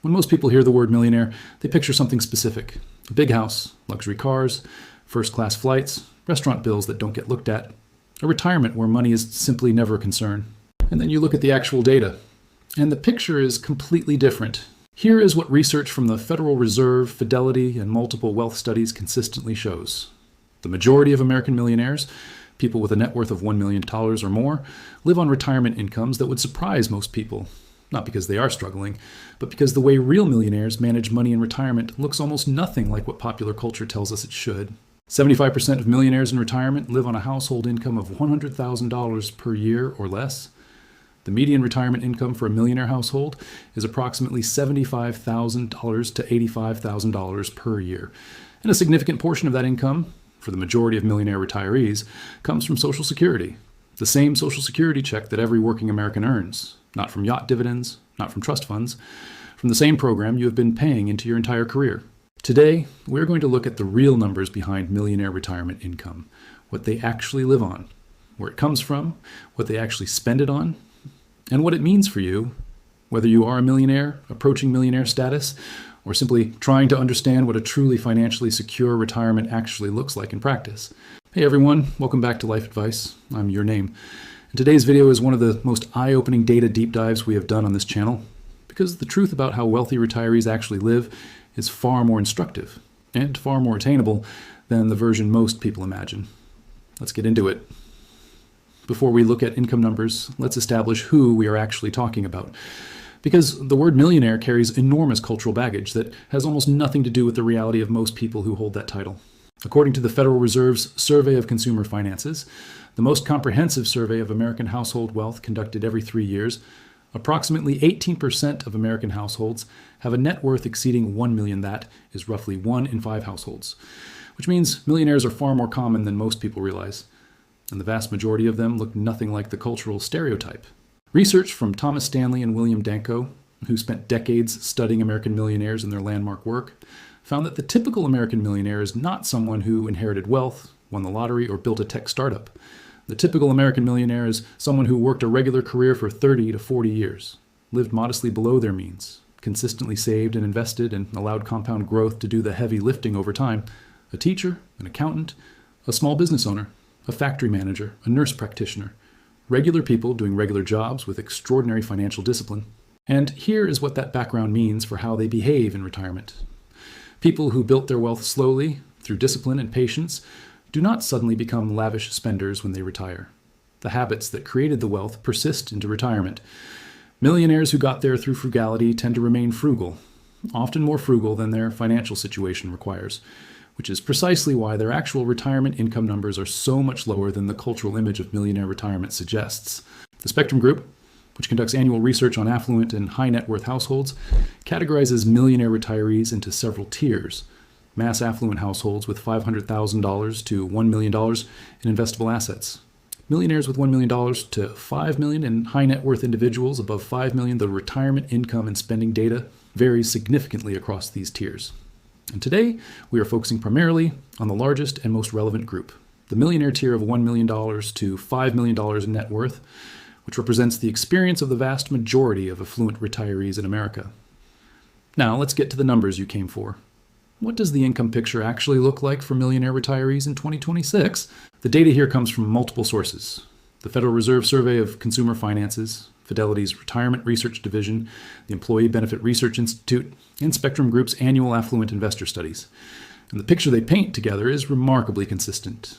When most people hear the word millionaire, they picture something specific. A big house, luxury cars, first-class flights, restaurant bills that don't get looked at, a retirement where money is simply never a concern. And then you look at the actual data, and the picture is completely different. Here is what research from the Federal Reserve, Fidelity, and multiple wealth studies consistently shows. The majority of American millionaires, people with a net worth of $1 million or more, live on retirement incomes that would surprise most people. Not because they are struggling, but because the way real millionaires manage money in retirement looks almost nothing like what popular culture tells us it should. 75% of millionaires in retirement live on a household income of $100,000 per year or less. The median retirement income for a millionaire household is approximately $75,000 to $85,000 per year. And a significant portion of that income, for the majority of millionaire retirees, comes from Social Security. The same Social Security check that every working American earns. Not from yacht dividends, not from trust funds, from the same program you have been paying into your entire career. Today, we're going to look at the real numbers behind millionaire retirement income, what they actually live on, where it comes from, what they actually spend it on, and what it means for you, whether you are a millionaire, approaching millionaire status, or simply trying to understand what a truly financially secure retirement actually looks like in practice. Hey everyone, welcome back to Life Advice. I'm Your Name. And today's video is one of the most eye-opening data deep dives we have done on this channel, because the truth about how wealthy retirees actually live is far more instructive and far more attainable than the version most people imagine. Let's get into it. Before we look at income numbers, let's establish who we are actually talking about. Because the word millionaire carries enormous cultural baggage that has almost nothing to do with the reality of most people who hold that title. According to the Federal Reserve's Survey of Consumer Finances, the most comprehensive survey of American household wealth conducted every 3 years, approximately 18% of American households have a net worth exceeding $1 million. That is roughly 1 in 5 households, which means millionaires are far more common than most people realize. And the vast majority of them look nothing like the cultural stereotype. Research from Thomas Stanley and William Danko, who spent decades studying American millionaires in their landmark work, found that the typical American millionaire is not someone who inherited wealth, won the lottery, or built a tech startup. The typical American millionaire is someone who worked a regular career for 30 to 40 years, lived modestly below their means, consistently saved and invested and allowed compound growth to do the heavy lifting over time. A teacher, an accountant, a small business owner, a factory manager, a nurse practitioner. Regular people doing regular jobs with extraordinary financial discipline. And here is what that background means for how they behave in retirement. People who built their wealth slowly, through discipline and patience, do not suddenly become lavish spenders when they retire. The habits that created the wealth persist into retirement. Millionaires who got there through frugality tend to remain frugal, often more frugal than their financial situation requires, which is precisely why their actual retirement income numbers are so much lower than the cultural image of millionaire retirement suggests. The Spectrum Group, which conducts annual research on affluent and high net worth households, categorizes millionaire retirees into several tiers. Mass affluent households with $500,000 to $1 million in investable assets. Millionaires with $1 million to $5 million, and high net worth individuals above $5 million. The retirement income and spending data varies significantly across these tiers. And today, we are focusing primarily on the largest and most relevant group, the millionaire tier of $1 million to $5 million in net worth, which represents the experience of the vast majority of affluent retirees in America. Now, let's get to the numbers you came for. What does the income picture actually look like for millionaire retirees in 2026? The data here comes from multiple sources. The Federal Reserve Survey of Consumer Finances, Fidelity's Retirement Research Division, the Employee Benefit Research Institute, and Spectrum Group's annual affluent investor studies. And the picture they paint together is remarkably consistent.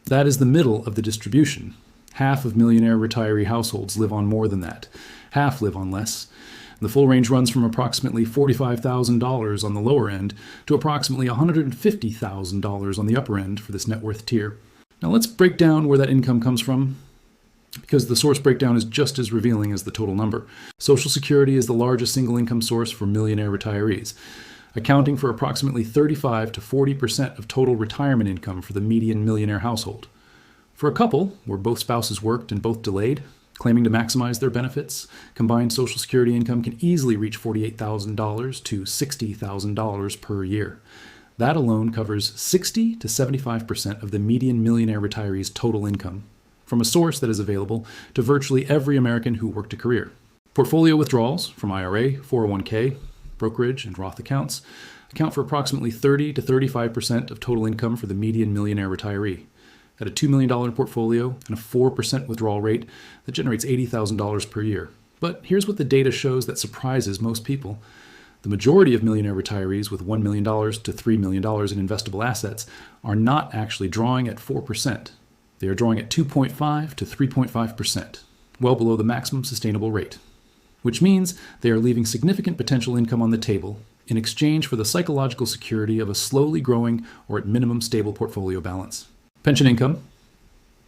That is the middle of the distribution. Half of millionaire retiree households live on more than that. Half live on less. The full range runs from approximately $45,000 on the lower end to approximately $150,000 on the upper end for this net worth tier. Now let's break down where that income comes from, because the source breakdown is just as revealing as the total number. Social Security is the largest single income source for millionaire retirees, accounting for approximately 35 to 40% of total retirement income for the median millionaire household. For a couple, where both spouses worked and both delayed, claiming to maximize their benefits, combined Social Security income can easily reach $48,000 to $60,000 per year. That alone covers 60 to 75% of the median millionaire retiree's total income, from a source that is available to virtually every American who worked a career. Portfolio withdrawals from IRA, 401k, brokerage, and Roth accounts account for approximately 30 to 35% of total income for the median millionaire retiree. At a $2 million portfolio and a 4% withdrawal rate, that generates $80,000 per year. But here's what the data shows that surprises most people. The majority of millionaire retirees with $1 million to $3 million in investable assets are not actually drawing at 4%. They are drawing at 2.5 to 3.5%, well below the maximum sustainable rate, which means they are leaving significant potential income on the table in exchange for the psychological security of a slowly growing or at minimum stable portfolio balance. Pension income,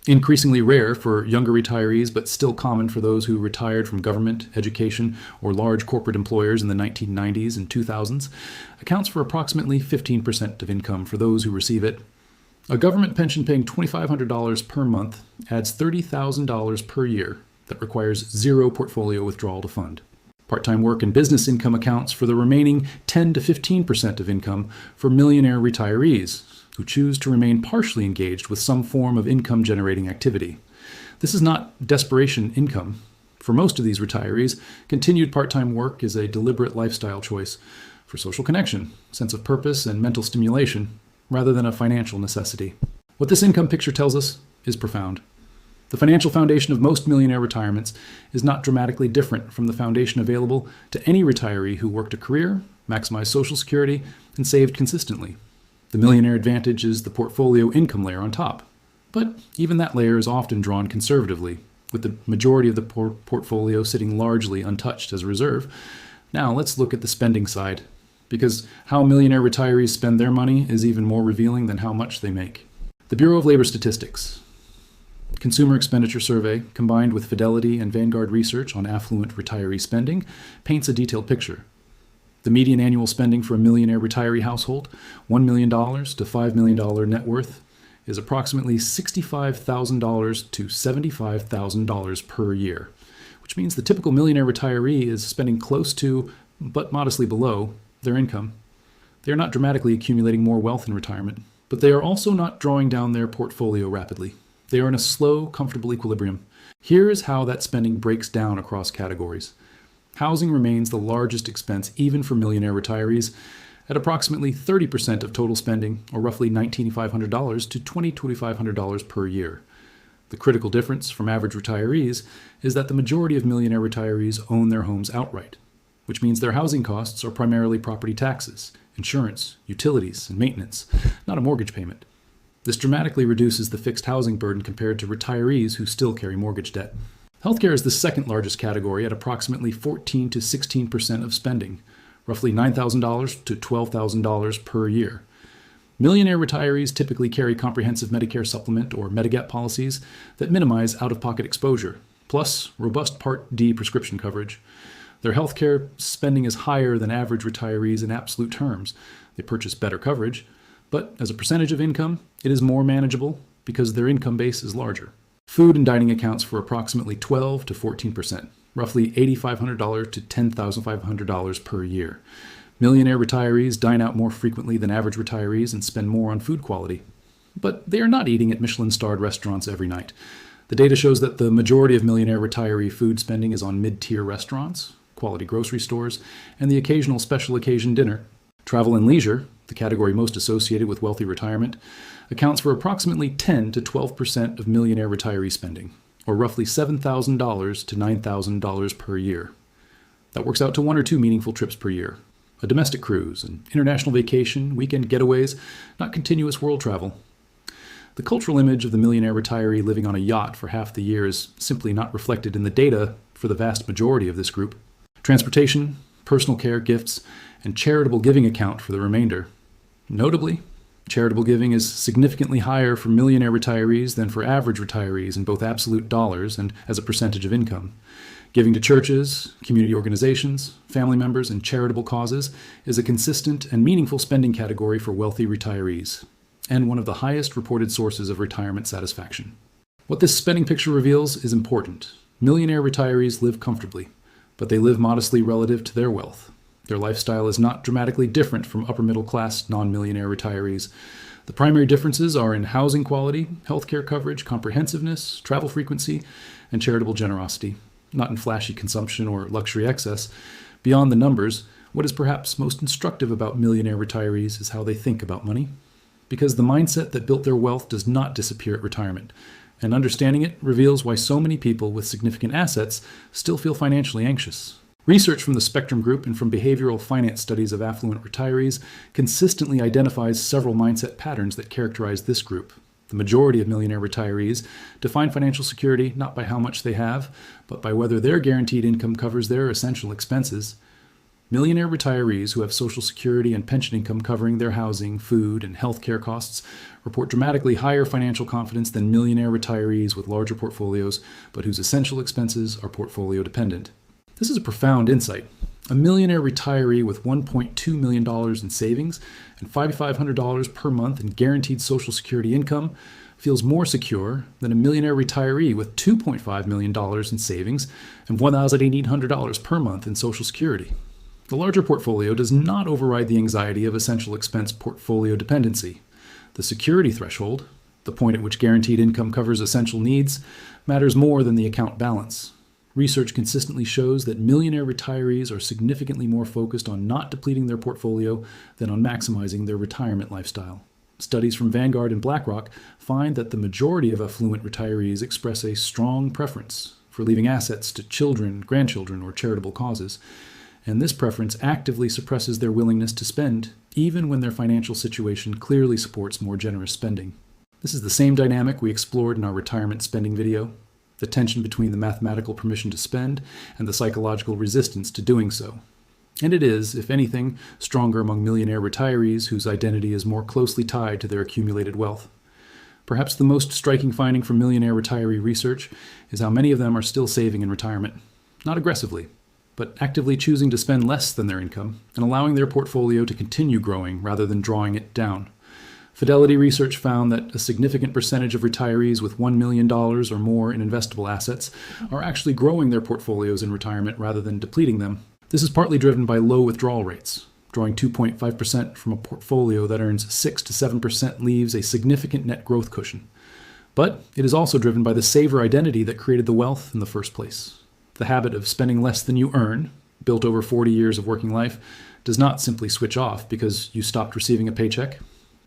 increasingly rare for younger retirees, but still common for those who retired from government, education, or large corporate employers in the 1990s and 2000s, accounts for approximately 15% of income for those who receive it. A government pension paying $2,500 per month adds $30,000 per year that requires zero portfolio withdrawal to fund. Part-time work and business income accounts for the remaining 10 to 15% of income for millionaire retirees who choose to remain partially engaged with some form of income-generating activity. This is not desperation income. For most of these retirees, continued part-time work is a deliberate lifestyle choice for social connection, sense of purpose, and mental stimulation, rather than a financial necessity. What this income picture tells us is profound. The financial foundation of most millionaire retirements is not dramatically different from the foundation available to any retiree who worked a career, maximized Social Security, and saved consistently. The millionaire advantage is the portfolio income layer on top. But even that layer is often drawn conservatively, with the majority of the portfolio sitting largely untouched as a reserve. Now let's look at the spending side, because how millionaire retirees spend their money is even more revealing than how much they make. The Bureau of Labor Statistics Consumer Expenditure Survey, combined with Fidelity and Vanguard research on affluent retiree spending, paints a detailed picture. The median annual spending for a millionaire retiree household, $1 million to $5 million net worth, is approximately $65,000 to $75,000 per year, which means the typical millionaire retiree is spending close to, but modestly below, their income. They are not dramatically accumulating more wealth in retirement, but they are also not drawing down their portfolio rapidly. They are in a slow, comfortable equilibrium. Here is how that spending breaks down across categories. Housing remains the largest expense even for millionaire retirees at approximately 30% of total spending, or roughly $1,950 to $2,500 per year. The critical difference from average retirees is that the majority of millionaire retirees own their homes outright, which means their housing costs are primarily property taxes, insurance, utilities, and maintenance, not a mortgage payment. This dramatically reduces the fixed housing burden compared to retirees who still carry mortgage debt. Healthcare is the second largest category at approximately 14 to 16% of spending, roughly $9,000 to $12,000 per year. Millionaire retirees typically carry comprehensive Medicare supplement or Medigap policies that minimize out-of-pocket exposure, plus robust Part D prescription coverage. Their healthcare spending is higher than average retirees in absolute terms. They purchase better coverage, but as a percentage of income, it is more manageable because their income base is larger. Food and dining accounts for approximately 12 to 14%, roughly $8,500 to $10,500 per year. Millionaire retirees dine out more frequently than average retirees and spend more on food quality. But they are not eating at Michelin-starred restaurants every night. The data shows that the majority of millionaire retiree food spending is on mid-tier restaurants, quality grocery stores, and the occasional special occasion dinner. Travel and leisure, the category most associated with wealthy retirement, accounts for approximately 10 to 12% of millionaire retiree spending, or roughly $7,000 to $9,000 per year. That works out to 1 or 2 meaningful trips per year. A domestic cruise, an international vacation, weekend getaways, not continuous world travel. The cultural image of the millionaire retiree living on a yacht for half the year is simply not reflected in the data for the vast majority of this group. Transportation, personal care, gifts, and charitable giving account for the remainder. Notably, charitable giving is significantly higher for millionaire retirees than for average retirees in both absolute dollars and as a percentage of income. Giving to churches, community organizations, family members, and charitable causes is a consistent and meaningful spending category for wealthy retirees, and one of the highest reported sources of retirement satisfaction. What this spending picture reveals is important. Millionaire retirees live comfortably, but they live modestly relative to their wealth. Their lifestyle is not dramatically different from upper-middle-class non-millionaire retirees. The primary differences are in housing quality, healthcare coverage, comprehensiveness, travel frequency, and charitable generosity, not in flashy consumption or luxury excess. Beyond the numbers, What is perhaps most instructive about millionaire retirees is how they think about money, because the mindset that built their wealth does not disappear at retirement, and understanding it reveals why so many people with significant assets still feel financially anxious. Research from the Spectrum Group and from behavioral finance studies of affluent retirees consistently identifies several mindset patterns that characterize this group. The majority of millionaire retirees define financial security not by how much they have, but by whether their guaranteed income covers their essential expenses. Millionaire retirees who have Social Security and pension income covering their housing, food, and health care costs report dramatically higher financial confidence than millionaire retirees with larger portfolios, but whose essential expenses are portfolio dependent. This is a profound insight. A millionaire retiree with $1.2 million in savings and $5,500 per month in guaranteed Social Security income feels more secure than a millionaire retiree with $2.5 million in savings and $1,800 per month in Social Security. The larger portfolio does not override the anxiety of essential expense portfolio dependency. The security threshold, the point at which guaranteed income covers essential needs, matters more than the account balance. Research consistently shows that millionaire retirees are significantly more focused on not depleting their portfolio than on maximizing their retirement lifestyle. Studies from Vanguard and BlackRock find that the majority of affluent retirees express a strong preference for leaving assets to children, grandchildren, or charitable causes, and this preference actively suppresses their willingness to spend, even when their financial situation clearly supports more generous spending. This is the same dynamic we explored in our retirement spending video, the tension between the mathematical permission to spend and the psychological resistance to doing so. And it is, if anything, stronger among millionaire retirees whose identity is more closely tied to their accumulated wealth. Perhaps the most striking finding from millionaire retiree research is how many of them are still saving in retirement, not aggressively, but actively choosing to spend less than their income and allowing their portfolio to continue growing rather than drawing it down. Fidelity Research found that a significant percentage of retirees with $1 million or more in investable assets are actually growing their portfolios in retirement rather than depleting them. This is partly driven by low withdrawal rates. Drawing 2.5% from a portfolio that earns 6 to 7% leaves a significant net growth cushion. But it is also driven by the saver identity that created the wealth in the first place. The habit of spending less than you earn, built over 40 years of working life, does not simply switch off because you stopped receiving a paycheck.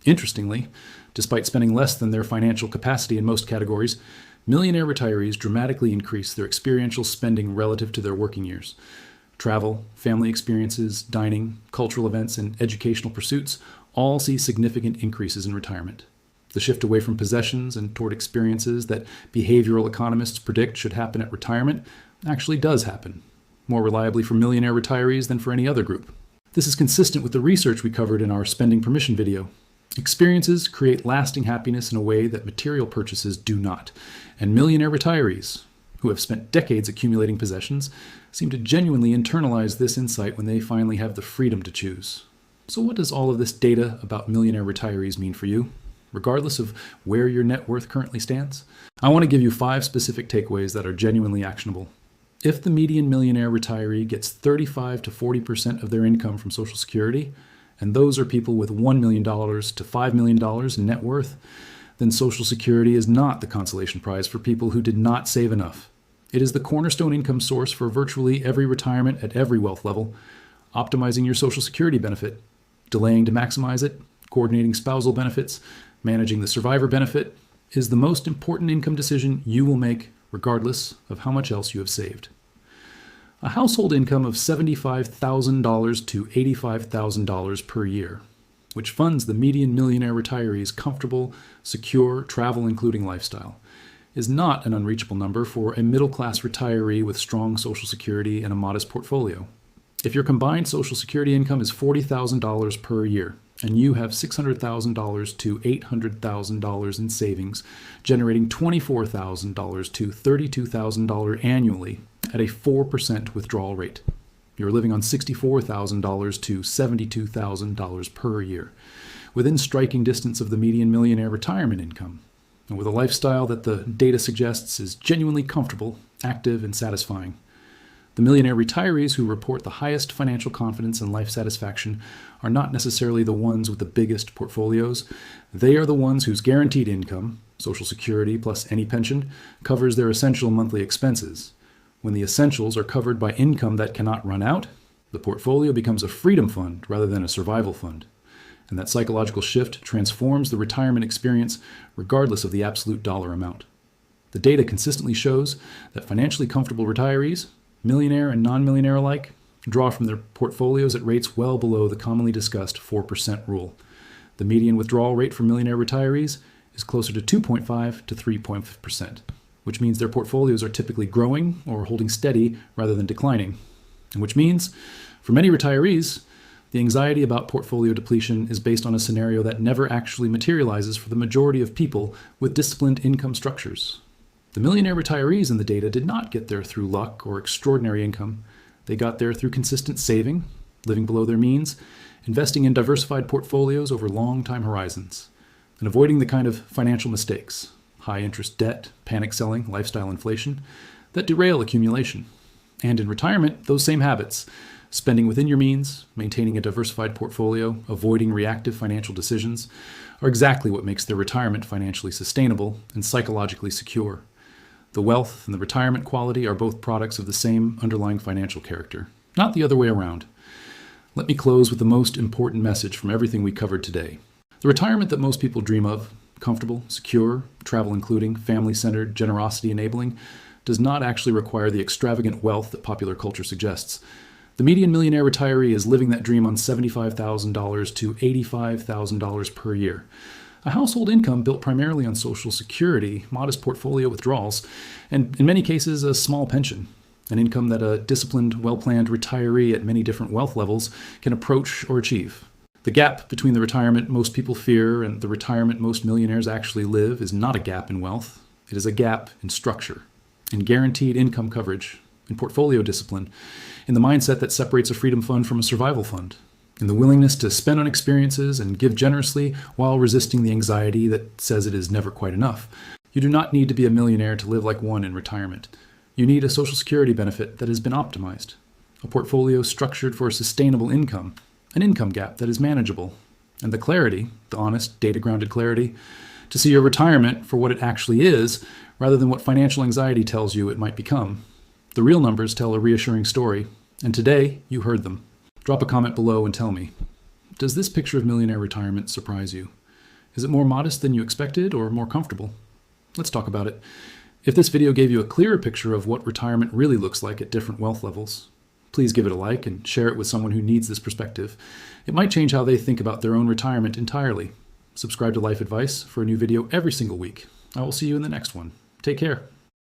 Interestingly, despite spending less than their financial capacity in most categories, millionaire retirees dramatically increase their experiential spending relative to their working years. Travel, family experiences, dining, cultural events, and educational pursuits all see significant increases in retirement. The shift away from possessions and toward experiences that behavioral economists predict should happen at retirement actually does happen, more reliably for millionaire retirees than for any other group. This is consistent with the research we covered in our spending permission video. Experiences create lasting happiness in a way that material purchases do not, and millionaire retirees, who have spent decades accumulating possessions, seem to genuinely internalize this insight when they finally have the freedom to choose. So what does all of this data about millionaire retirees mean for you, regardless of where your net worth currently stands? I want to give you 5 specific takeaways that are genuinely actionable. If the median millionaire retiree gets 35 to 40% of their income from Social Security, and those are people with $1 million to $5 million in net worth, then Social Security is not the consolation prize for people who did not save enough. It is the cornerstone income source for virtually every retirement at every wealth level. Optimizing your Social Security benefit, delaying to maximize it, coordinating spousal benefits, managing the survivor benefit is the most important income decision you will make, regardless of how much else you have saved. A household income of $75,000 to $85,000 per year, which funds the median millionaire retiree's comfortable, secure, travel-including lifestyle, is not an unreachable number for a middle-class retiree with strong Social Security and a modest portfolio. If your combined Social Security income is $40,000 per year, and you have $600,000 to $800,000 in savings, generating $24,000 to $32,000 annually at a 4% withdrawal rate. You're living on $64,000 to $72,000 per year, within striking distance of the median millionaire retirement income, and with a lifestyle that the data suggests is genuinely comfortable, active, and satisfying. The millionaire retirees who report the highest financial confidence and life satisfaction are not necessarily the ones with the biggest portfolios. They are the ones whose guaranteed income, Social Security plus any pension, covers their essential monthly expenses. When the essentials are covered by income that cannot run out, The portfolio becomes a freedom fund rather than a survival fund. And that psychological shift transforms the retirement experience regardless of the absolute dollar amount. The data consistently shows that financially comfortable retirees, millionaire and non-millionaire alike, draw from their portfolios at rates well below the commonly discussed 4% rule. The median withdrawal rate for millionaire retirees is closer to 2.5 to 3.5%, which means their portfolios are typically growing or holding steady rather than declining. And which means, for many retirees, the anxiety about portfolio depletion is based on a scenario that never actually materializes for the majority of people with disciplined income structures. The millionaire retirees in the data did not get there through luck or extraordinary income. They got there through consistent saving, living below their means, investing in diversified portfolios over long time horizons, and avoiding the kind of financial mistakes, high interest debt, panic selling, lifestyle inflation, that derail accumulation. And in retirement, those same habits, spending within your means, maintaining a diversified portfolio, avoiding reactive financial decisions, are exactly what makes their retirement financially sustainable and psychologically secure. The wealth and the retirement quality are both products of the same underlying financial character, not the other way around. Let me close with the most important message from everything we covered today. The retirement that most people dream of, comfortable, secure, travel including, family-centered, generosity-enabling, does not actually require the extravagant wealth that popular culture suggests. The median millionaire retiree is living that dream on $75,000 to $85,000 per year. A household income built primarily on Social Security, modest portfolio withdrawals, and in many cases a small pension. An income that a disciplined, well-planned retiree at many different wealth levels can approach or achieve. The gap between the retirement most people fear and the retirement most millionaires actually live is not a gap in wealth. It is a gap in structure, in guaranteed income coverage, in portfolio discipline, in the mindset that separates a freedom fund from a survival fund, in the willingness to spend on experiences and give generously while resisting the anxiety that says it is never quite enough. You do not need to be a millionaire to live like one in retirement. You need a Social Security benefit that has been optimized, a portfolio structured for sustainable income, an income gap that is manageable, and the clarity, the honest, data-grounded clarity, to see your retirement for what it actually is rather than what financial anxiety tells you it might become. The real numbers tell a reassuring story, and today you heard them. Drop a comment below and tell me, does this picture of millionaire retirement surprise you? Is it more modest than you expected or more comfortable? Let's talk about it. If this video gave you a clearer picture of what retirement really looks like at different wealth levels, please give it a like and share it with someone who needs this perspective. It might change how they think about their own retirement entirely. Subscribe to Life Advice for a new video every single week. I will see you in the next one. Take care.